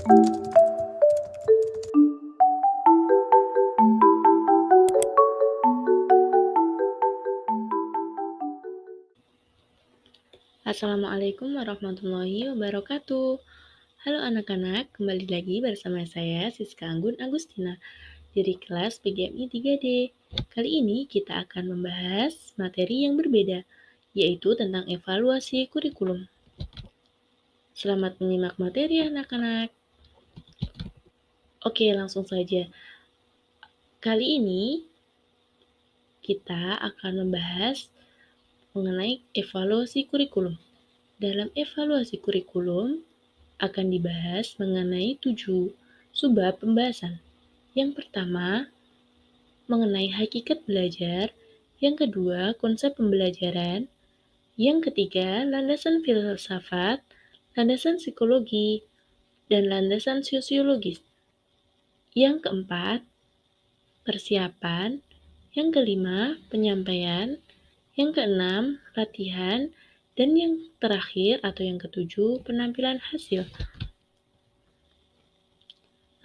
Assalamualaikum warahmatullahi wabarakatuh. Halo anak-anak, kembali lagi bersama saya Siska Anggun Agustina dari kelas PGMI 3D. Kali ini kita akan membahas materi yang berbeda, yaitu tentang evaluasi kurikulum. Selamat menyimak materi anak-anak. Oke, langsung saja. Kali ini kita akan membahas mengenai evaluasi kurikulum. Dalam evaluasi kurikulum, akan dibahas mengenai 7 subbab pembahasan. Yang pertama, mengenai hakikat belajar. Yang kedua, konsep pembelajaran. Yang ketiga, landasan filsafat, landasan psikologi, dan landasan sosiologis. Yang keempat, persiapan. Yang kelima, penyampaian. Yang keenam, latihan. Dan yang terakhir atau yang ketujuh, penampilan hasil.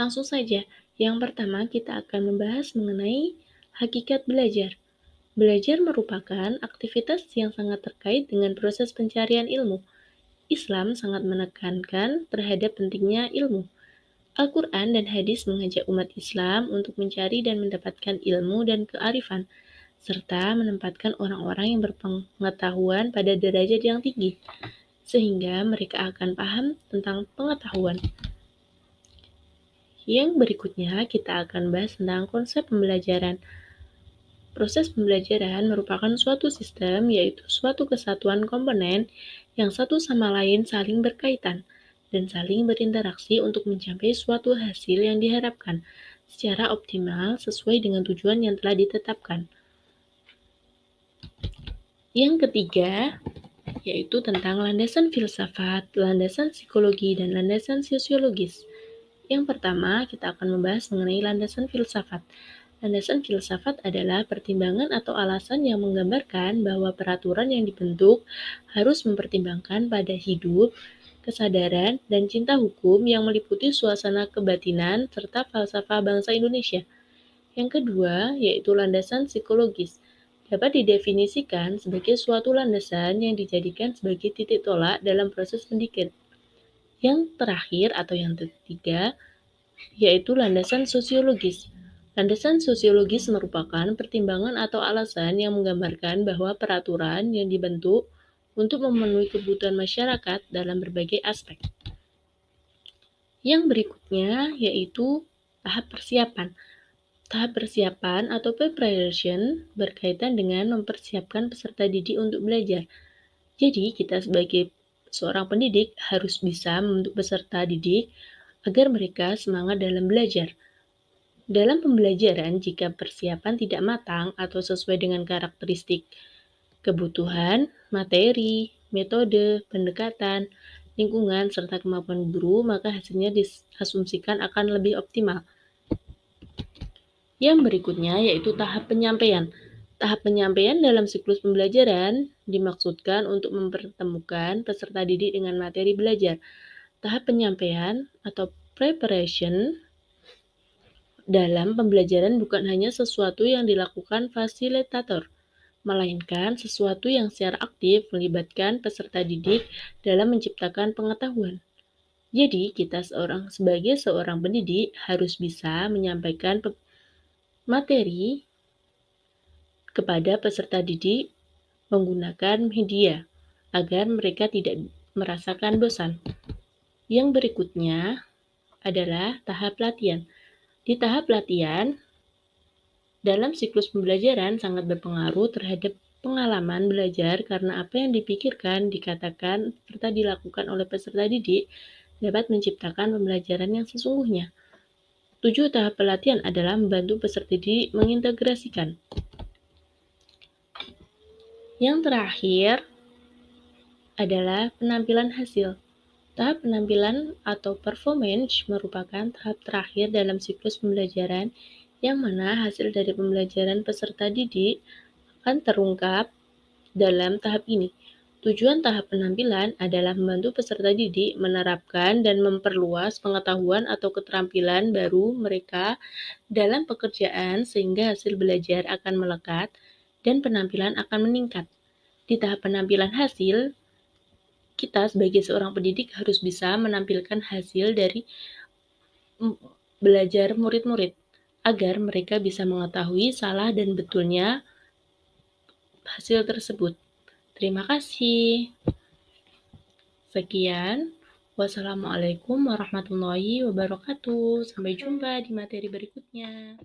Langsung saja, yang pertama kita akan membahas mengenai hakikat belajar. Belajar merupakan aktivitas yang sangat terkait dengan proses pencarian ilmu. Islam sangat menekankan terhadap pentingnya ilmu. Al-Quran dan hadis mengajak umat Islam untuk mencari dan mendapatkan ilmu dan kearifan, serta menempatkan orang-orang yang berpengetahuan pada derajat yang tinggi, sehingga mereka akan paham tentang pengetahuan. Yang berikutnya kita akan bahas tentang konsep pembelajaran. Proses pembelajaran merupakan suatu sistem, yaitu suatu kesatuan komponen yang satu sama lain saling berkaitan dan saling berinteraksi untuk mencapai suatu hasil yang diharapkan secara optimal sesuai dengan tujuan yang telah ditetapkan. Yang ketiga, yaitu tentang landasan filsafat, landasan psikologi, dan landasan sosiologis. Yang pertama, kita akan membahas mengenai landasan filsafat. Landasan filsafat adalah pertimbangan atau alasan yang menggambarkan bahwa peraturan yang dibentuk harus mempertimbangkan pada hidup, kesadaran, dan cinta hukum yang meliputi suasana kebatinan serta falsafah bangsa Indonesia. Yang kedua, yaitu landasan psikologis. Dapat didefinisikan sebagai suatu landasan yang dijadikan sebagai titik tolak dalam proses pendidikan. Yang terakhir atau yang ketiga, yaitu landasan sosiologis. Landasan sosiologis merupakan pertimbangan atau alasan yang menggambarkan bahwa peraturan yang dibentuk untuk memenuhi kebutuhan masyarakat dalam berbagai aspek. Yang berikutnya yaitu tahap persiapan. Tahap persiapan atau preparation berkaitan dengan mempersiapkan peserta didik untuk belajar. Jadi, kita sebagai seorang pendidik harus bisa membentuk peserta didik agar mereka semangat dalam belajar. Dalam pembelajaran, jika persiapan tidak matang atau sesuai dengan karakteristik kebutuhan, materi, metode, pendekatan, lingkungan, serta kemampuan guru, maka hasilnya diasumsikan akan lebih optimal. Yang berikutnya yaitu tahap penyampaian. Tahap penyampaian dalam siklus pembelajaran dimaksudkan untuk mempertemukan peserta didik dengan materi belajar. Tahap penyampaian atau preparation dalam pembelajaran bukan hanya sesuatu yang dilakukan fasilitator, melainkan sesuatu yang secara aktif melibatkan peserta didik dalam menciptakan pengetahuan. Jadi, kita sebagai seorang pendidik harus bisa menyampaikan materi kepada peserta didik menggunakan media agar mereka tidak merasakan bosan. Yang berikutnya adalah tahap latihan. Di tahap latihan, dalam siklus pembelajaran sangat berpengaruh terhadap pengalaman belajar karena apa yang dipikirkan, dikatakan, serta dilakukan oleh peserta didik dapat menciptakan pembelajaran yang sesungguhnya. 7 tahap pelatihan adalah membantu peserta didik mengintegrasikan. Yang terakhir adalah penampilan hasil. Tahap penampilan atau performance merupakan tahap terakhir dalam siklus pembelajaran yang mana hasil dari pembelajaran peserta didik akan terungkap dalam tahap ini. Tujuan tahap penampilan adalah membantu peserta didik menerapkan dan memperluas pengetahuan atau keterampilan baru mereka dalam pekerjaan sehingga hasil belajar akan melekat dan penampilan akan meningkat. Di tahap penampilan hasil, kita sebagai seorang pendidik harus bisa menampilkan hasil dari belajar murid-murid agar mereka bisa mengetahui salah dan betulnya hasil tersebut. Terima kasih. Sekian. Wassalamualaikum warahmatullahi wabarakatuh. Sampai jumpa di materi berikutnya.